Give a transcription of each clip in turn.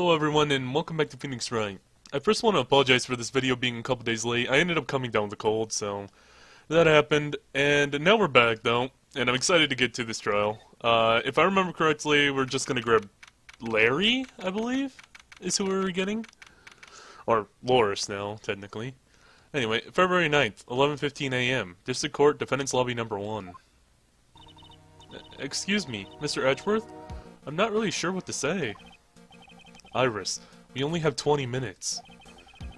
Hello everyone and welcome back to Phoenix Wright. I first want to apologize for this video being a couple days late. I ended up coming down with a cold, so that happened. And now we're back though, and I'm excited to get to this trial. If I remember correctly, we're just gonna grab Larry, I believe, is who we're getting. Or Loris now, technically. Anyway, February 9th, 11:15 a.m. District Court, Defendant's Lobby number 1. Excuse me, Mr. Edgeworth? I'm not really sure what to say. Iris, we only have 20 minutes.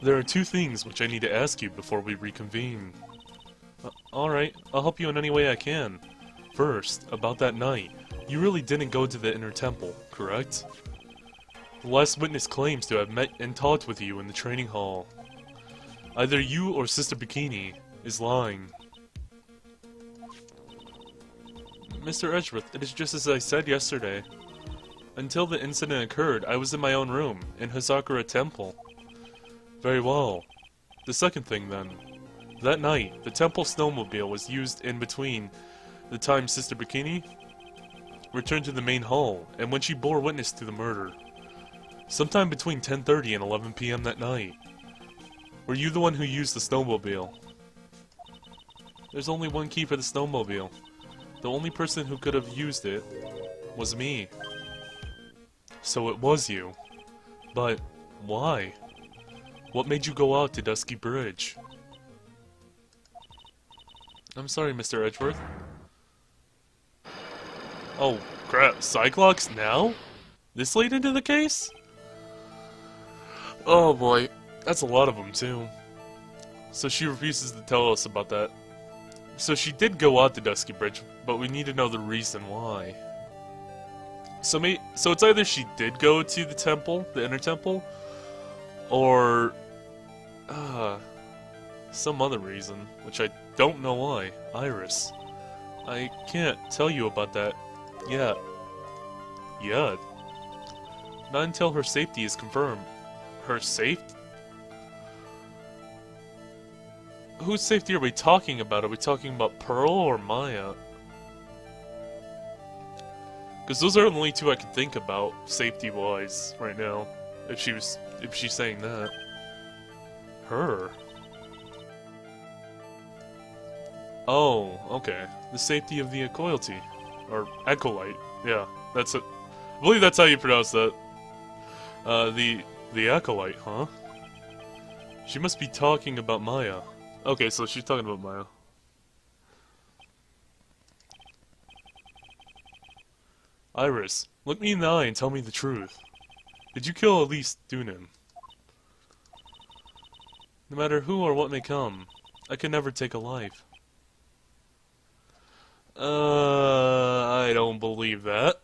There are two things which I need to ask you before we reconvene. Alright, I'll help you in any way I can. First, about that night. You really didn't go to the inner temple, correct? The last witness claims to have met and talked with you in the training hall. Either you or Sister Bikini is lying. Mr. Edgeworth, it is just as I said yesterday. Until the incident occurred, I was in my own room, in Hazakura Temple. Very well. The second thing, then. That night, the temple snowmobile was used in between the time Sister Bikini returned to the main hall, and when she bore witness to the murder. Sometime between 10:30 and 11 p.m. that night. Were you the one who used the snowmobile? There's only one key for the snowmobile. The only person who could have used it was me. So it was you. But why? What made you go out to Dusky Bridge? I'm sorry, Mr. Edgeworth. Oh, crap. Cyclops now? This late into the case? Oh boy. That's a lot of them, too. So she refuses to tell us about that. So she did go out to Dusky Bridge, but we need to know the reason why. So it's either she did go to the temple, the inner temple, or some other reason, which I don't know why. Iris. I can't tell you about that yet. Yet. Not until her safety is confirmed. Her safety? Whose safety are we talking about? Are we talking about Pearl or Maya? Because those are the only two I can think about, safety-wise, right now. If she's saying that. Her. Oh, okay. The safety of the acolyte. Or acolyte. Yeah, that's it. I believe that's how you pronounce that. The acolyte, huh? She must be talking about Maya. Okay, so she's talking about Maya. Iris, look me in the eye and tell me the truth. Did you kill Elise Dunan? No matter who or what may come, I can never take a life. I don't believe that.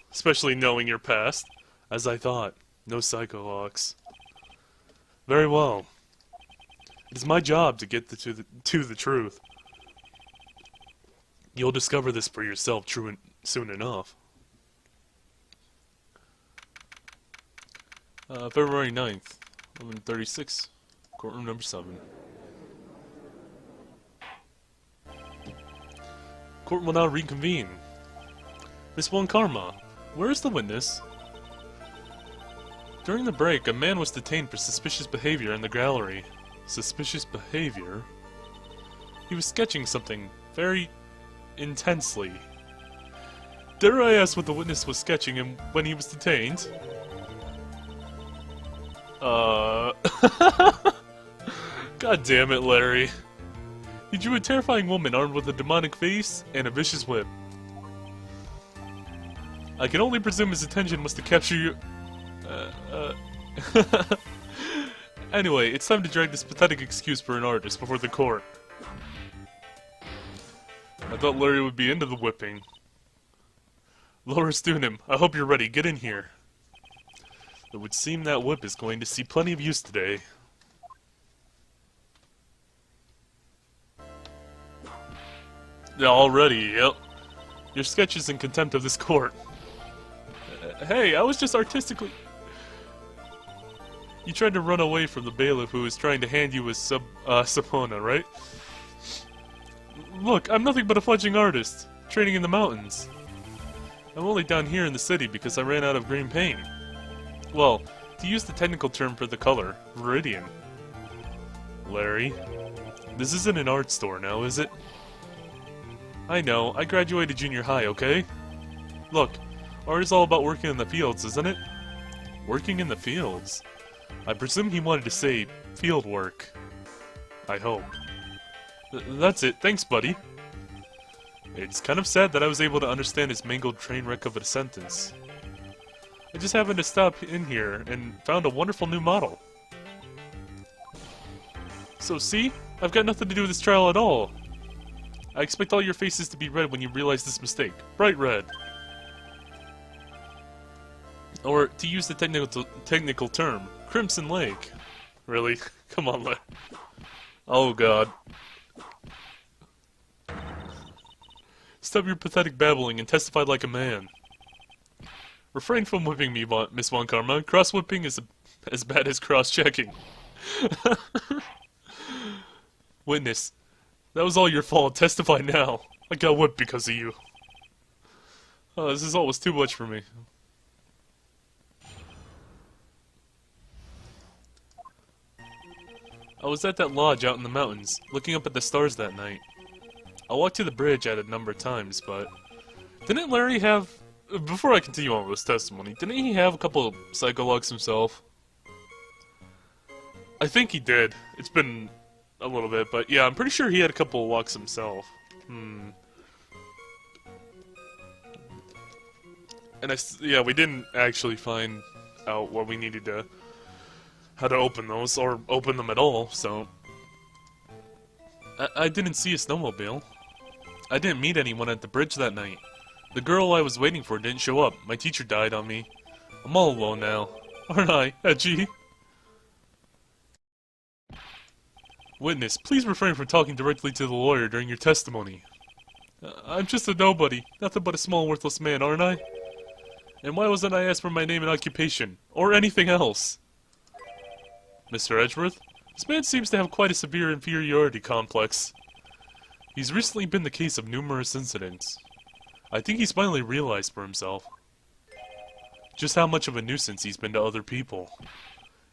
Especially knowing your past. As I thought, no psychologs. Very well. It is my job to get to the truth. You'll discover this for yourself soon enough. February 9th, 11:36, courtroom number 7. Court will now reconvene. Miss Karma, where is the witness? During the break, a man was detained for suspicious behavior in the gallery. Suspicious behavior? He was sketching something very intensely. Dare I ask what the witness was sketching and when he was detained? God damn it, Larry. He drew a terrifying woman armed with a demonic face and a vicious whip. I can only presume his intention was to capture you. Anyway, it's time to drag this pathetic excuse for an artist before the court. I thought Larry would be into the whipping. Loris Dunan, I hope you're ready. Get in here. It would seem that whip is going to see plenty of use today. Yeah, already, yep. Your sketch is in contempt of this court. Hey, I was just artistically... You tried to run away from the bailiff who was trying to hand you a subpoena, right? Look, I'm nothing but a fledgling artist, training in the mountains. I'm only down here in the city because I ran out of green paint. Well, to use the technical term for the color, viridian. Larry, this isn't an art store now, is it? I know, I graduated junior high, okay? Look, art is all about working in the fields, isn't it? Working in the fields? I presume he wanted to say field work. I hope. That's it, thanks buddy. It's kind of sad that I was able to understand his mangled train wreck of a sentence. I just happened to stop in here and found a wonderful new model. So see? I've got nothing to do with this trial at all. I expect all your faces to be red when you realize this mistake. Bright red. Or, to use the technical term, Crimson Lake. Really? Come on, Larry. Oh god. Stop your pathetic babbling and testify like a man. Refrain from whipping me, Miss Von Karma. Cross-whipping is as bad as cross-checking. Witness, that was all your fault. Testify now. I got whipped because of you. Oh, this is always too much for me. I was at that lodge out in the mountains, looking up at the stars that night. I walked to the bridge at a number of times, but... Didn't Larry have... Before I continue on with this testimony, didn't he have a couple of psychologues himself? I think he did. It's been a little bit, but yeah, I'm pretty sure he had a couple of walks himself. And yeah, we didn't actually find out what we needed to... how to open those, or open them at all, so... I didn't see a snowmobile. I didn't meet anyone at the bridge that night. The girl I was waiting for didn't show up. My teacher died on me. I'm all alone now. Aren't I, edgy? Witness, please refrain from talking directly to the lawyer during your testimony. I'm just a nobody. Nothing but a small, worthless man, aren't I? And why wasn't I asked for my name and occupation? Or anything else? Mr. Edgeworth? This man seems to have quite a severe inferiority complex. He's recently been the case of numerous incidents. I think he's finally realized for himself just how much of a nuisance he's been to other people.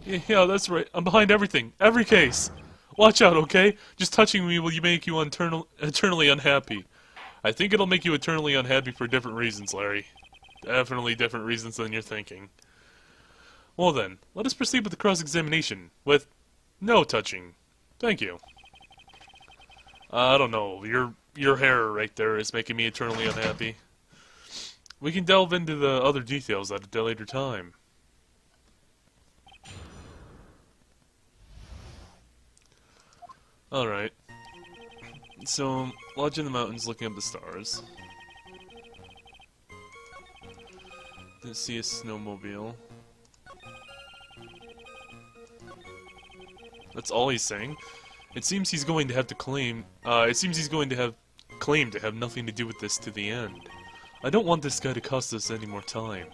Yeah, that's right. I'm behind everything. Every case. Watch out, okay? Just touching me will make you eternally unhappy. I think it'll make you eternally unhappy for different reasons, Larry. Definitely different reasons than you're thinking. Well then, let us proceed with the cross-examination, with no touching. Thank you. I don't know, your hair right there is making me eternally unhappy. We can delve into the other details at a later time. Alright. So, lodge in the mountains looking up the stars. Didn't see a snowmobile. That's all he's saying. It seems he's going to have to claim to have nothing to do with this to the end. I don't want this guy to cost us any more time.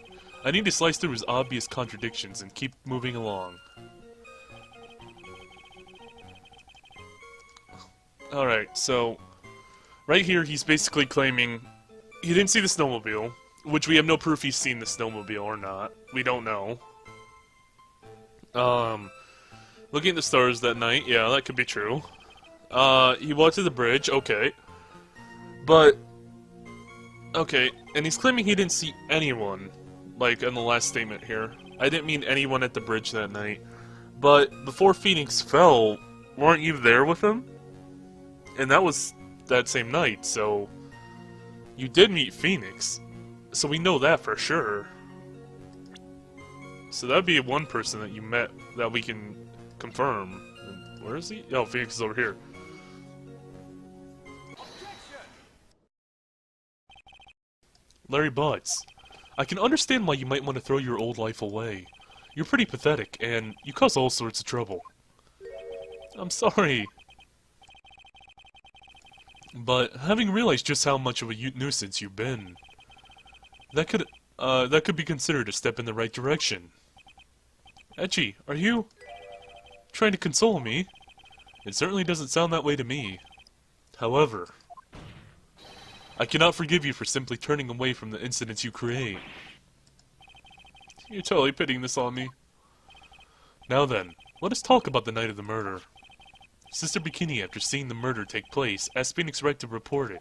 I need to slice through his obvious contradictions and keep moving along. Alright, so right here he's basically claiming he didn't see the snowmobile, which we have no proof he's seen the snowmobile or not. We don't know. Looking at the stars that night, yeah, that could be true. He walked to the bridge, okay. But, okay, and he's claiming he didn't see anyone, like, in the last statement here. I didn't mean anyone at the bridge that night. But, before Phoenix fell, weren't you there with him? And that was that same night, so... You did meet Phoenix. So we know that for sure. So that'd be one person that you met that we can confirm. And where is he? Oh, Phoenix is over here. Larry Butts, I can understand why you might want to throw your old life away. You're pretty pathetic, and you cause all sorts of trouble. I'm sorry. But having realized just how much of a nuisance you've been, that could be considered a step in the right direction. Etchy, are you trying to console me? It certainly doesn't sound that way to me. However, I cannot forgive you for simply turning away from the incidents you create. You're totally pitting this on me. Now then, let us talk about the night of the murder. Sister Bikini, after seeing the murder take place, asked Phoenix Wright to report it.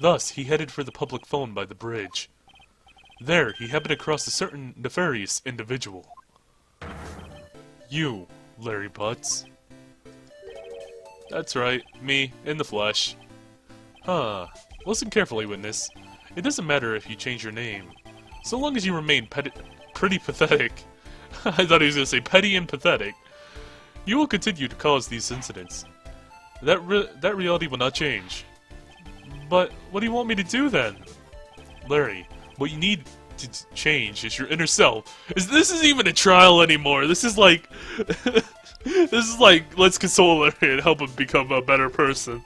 Thus, he headed for the public phone by the bridge. There, he happened across a certain nefarious individual. You, Larry Butts. That's right, me, in the flesh. Huh. Listen carefully, witness. It doesn't matter if you change your name. So long as you remain pretty pathetic. I thought he was going to say petty and pathetic. You will continue to cause these incidents. That reality will not change. But what do you want me to do then? Larry, what you need to change is your inner self. This isn't even a trial anymore. This is like... this is like, let's console Larry and help him become a better person.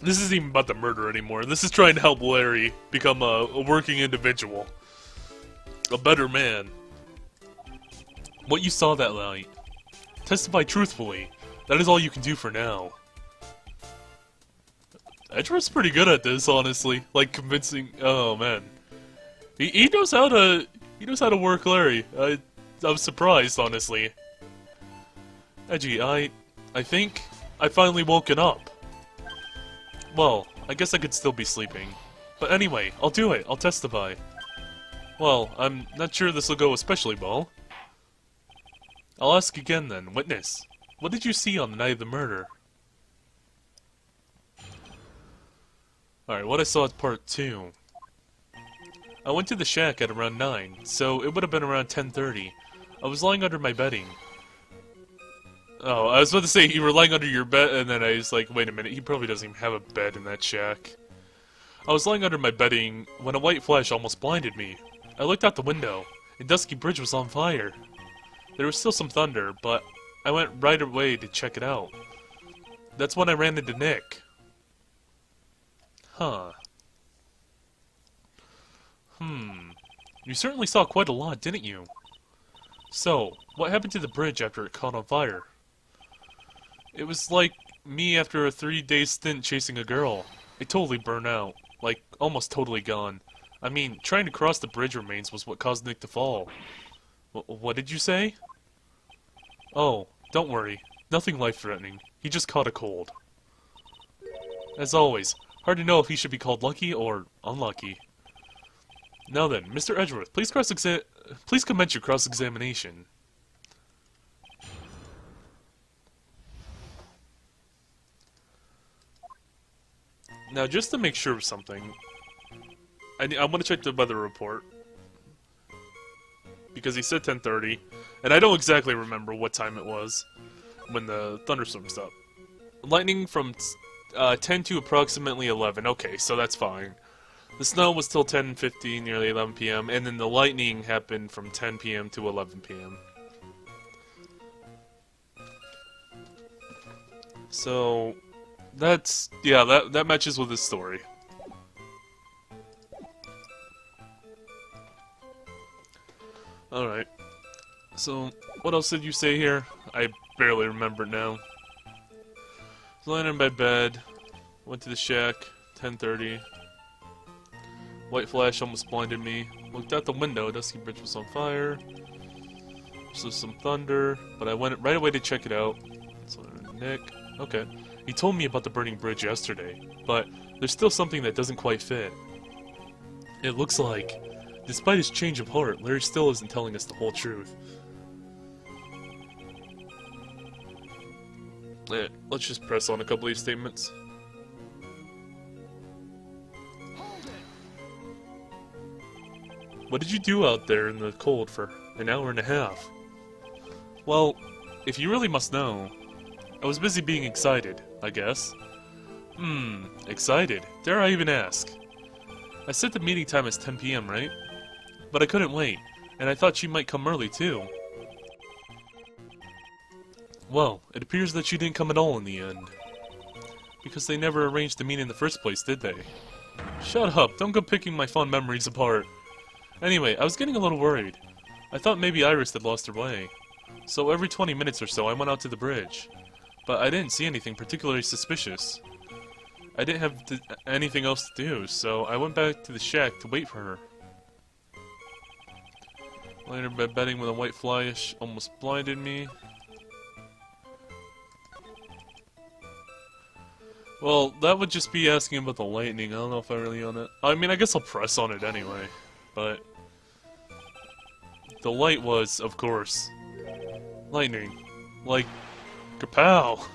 This isn't even about the murder anymore. This is trying to help Larry become a working individual. A better man. What you saw that night. Testify truthfully. That is all you can do for now. Edgeworth's pretty good at this, honestly. Like convincing. Oh man, he knows how to work Larry. I was surprised, honestly. Edgy, I think I finally woken up. Well, I guess I could still be sleeping. But anyway, I'll do it. I'll testify. Well, I'm not sure this will go especially well. I'll ask again then. Witness, what did you see on the night of the murder? Alright, what I saw is part 2. I went to the shack at around 9, so it would have been around 10:30. I was lying under my bedding. Oh, I was about to say you were lying under your bed, and then I was like, wait a minute, he probably doesn't even have a bed in that shack. I was lying under my bedding when a white flash almost blinded me. I looked out the window, and Dusky Bridge was on fire. There was still some thunder, but I went right away to check it out. That's when I ran into Nick. Huh. You certainly saw quite a lot, didn't you? So, what happened to the bridge after it caught on fire? It was like me after a 3-day stint chasing a girl. It totally burned out. Like, almost totally gone. I mean, trying to cross the bridge remains was what caused Nick to fall. What did you say? Oh, don't worry. Nothing life-threatening. He just caught a cold. As always, hard to know if he should be called lucky or unlucky. Now then, Mr. Edgeworth, please commence your cross-examination. Now, just to make sure of something, I want to check the weather report. Because he said 10:30, and I don't exactly remember what time it was when the thunderstorm stopped. Lightning from 10 to approximately 11. Okay, so that's fine. The snow was till 10:50, nearly 11 p.m., and then the lightning happened from 10 p.m. to 11 p.m. So, that's, yeah, that matches with his story. Alright. So, what else did you say here? I barely remember now. I was laying in my bed, went to the shack, 10:30. White flash almost blinded me. Looked out the window, Dusky Bridge was on fire. So some thunder, but I went right away to check it out. So, Nick, okay. He told me about the burning bridge yesterday, but there's still something that doesn't quite fit. It looks like, despite his change of heart, Larry still isn't telling us the whole truth. Let's just press on a couple of these statements. What did you do out there in the cold for an hour and a half? Well, if you really must know, I was busy being excited, I guess. Excited? Dare I even ask? I said the meeting time is 10 p.m., right? But I couldn't wait, and I thought she might come early, too. Well, it appears that she didn't come at all in the end. Because they never arranged the meeting in the first place, did they? Shut up, don't go picking my fond memories apart. Anyway, I was getting a little worried. I thought maybe Iris had lost her way. So every 20 minutes or so I went out to the bridge. But I didn't see anything particularly suspicious. I didn't have anything else to do, so I went back to the shack to wait for her. Later bedding with a white fly almost blinded me. Well, that would just be asking about the lightning. I don't know if I really own it. I mean, I guess I'll press on it anyway. But the light was, of course, lightning. Like, kapow!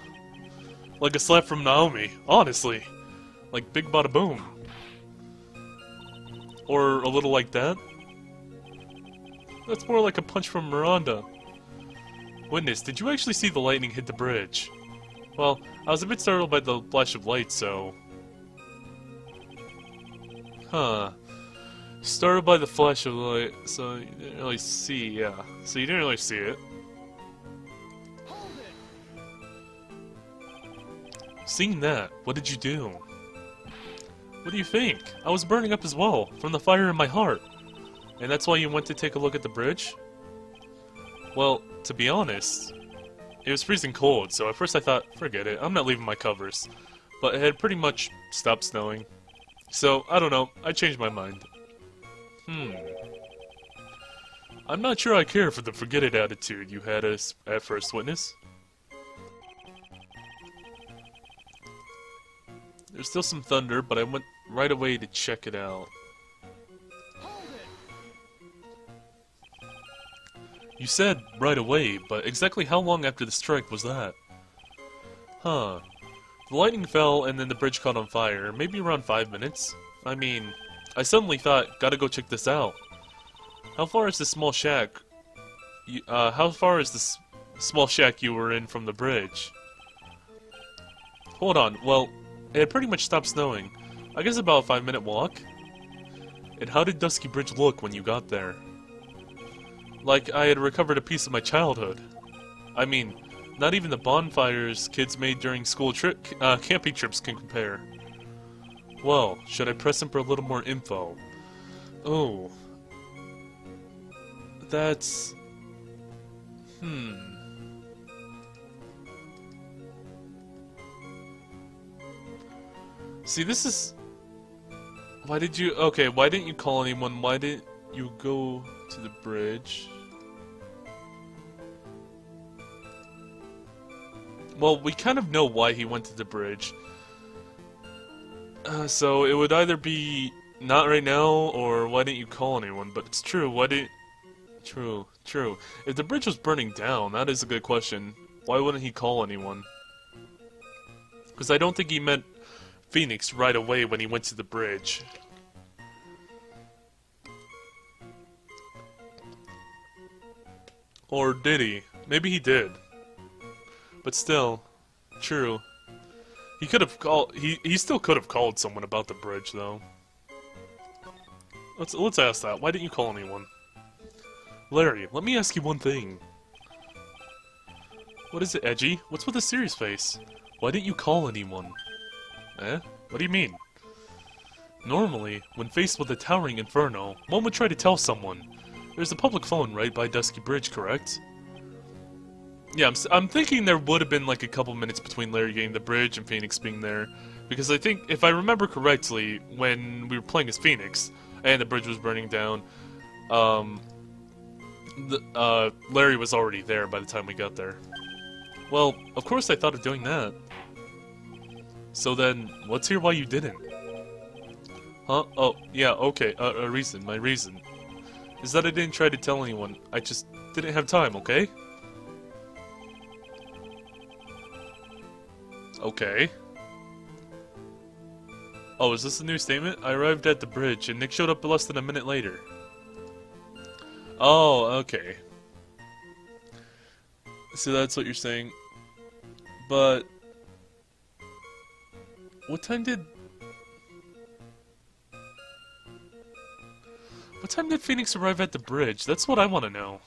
Like a slap from Naomi, honestly. Like big bada boom. Or a little like that. That's more like a punch from Miranda. Witness, did you actually see the lightning hit the bridge? Well, I was a bit startled by the flash of light, so... Huh. Startled by the flash of light, so you didn't really see, yeah. So you didn't really see it. Seeing that, what did you do? What do you think? I was burning up as well, from the fire in my heart. And that's why you went to take a look at the bridge? Well, to be honest, it was freezing cold, so at first I thought, forget it, I'm not leaving my covers. But it had pretty much stopped snowing. So, I don't know, I changed my mind. I'm not sure I care for the forget it attitude you had at first, Witness. There's still some thunder, but I went right away to check it out. You said right away, but exactly how long after the strike was that? Huh. The lightning fell and then the bridge caught on fire, maybe around 5 minutes. I mean, I suddenly thought, gotta go check this out. How far is this small shack? How far is this small shack you were in from the bridge? Hold on, well, it had pretty much stopped snowing. I guess about a 5-minute walk. And how did Dusky Bridge look when you got there? Like I had recovered a piece of my childhood. I mean, not even the bonfires kids made during school camping trips can compare. Well, should I press him for a little more info? Oh. That's... See, this is... Why did you... Okay, why didn't you call anyone? Why didn't you go to the bridge? Well, we kind of know why he went to the bridge. So it would either be not right now, or why didn't you call anyone? But it's true, why didn't... True. If the bridge was burning down, that is a good question. Why wouldn't he call anyone? Because I don't think he meant Phoenix right away when he went to the bridge. Or did he? Maybe he did. But still, true. He could have called. He still could have called someone about the bridge, though. Let's ask that. Why didn't you call anyone? Larry, let me ask you one thing. What is it, Edgy? What's with the serious face? Why didn't you call anyone? Eh? What do you mean? Normally, when faced with a towering inferno, one would try to tell someone. There's a public phone right by Dusky Bridge, correct? Yeah, I'm thinking there would have been like a couple minutes between Larry getting the bridge and Phoenix being there. Because I think, if I remember correctly, when we were playing as Phoenix, and the bridge was burning down, Larry was already there by the time we got there. Well, of course I thought of doing that. So then, let's hear why you didn't. Huh? Oh, yeah, okay, my reason. Is that I didn't try to tell anyone, I just didn't have time, okay? Okay. Oh, is this a new statement? I arrived at the bridge, and Nick showed up less than a minute later. Oh, okay. So that's what you're saying. But... What time did Phoenix arrive at the bridge? That's what I want to know.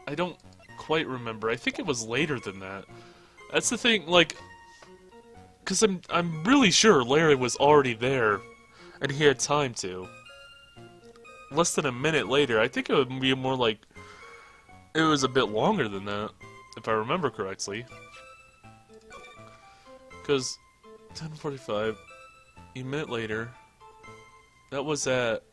I don't quite remember. I think it was later than that. That's the thing, like... Because I'm really sure Larry was already there, and he had time to. Less than a minute later, I think it would be more like... It was a bit longer than that, if I remember correctly. Because 10:45, a minute later, that was at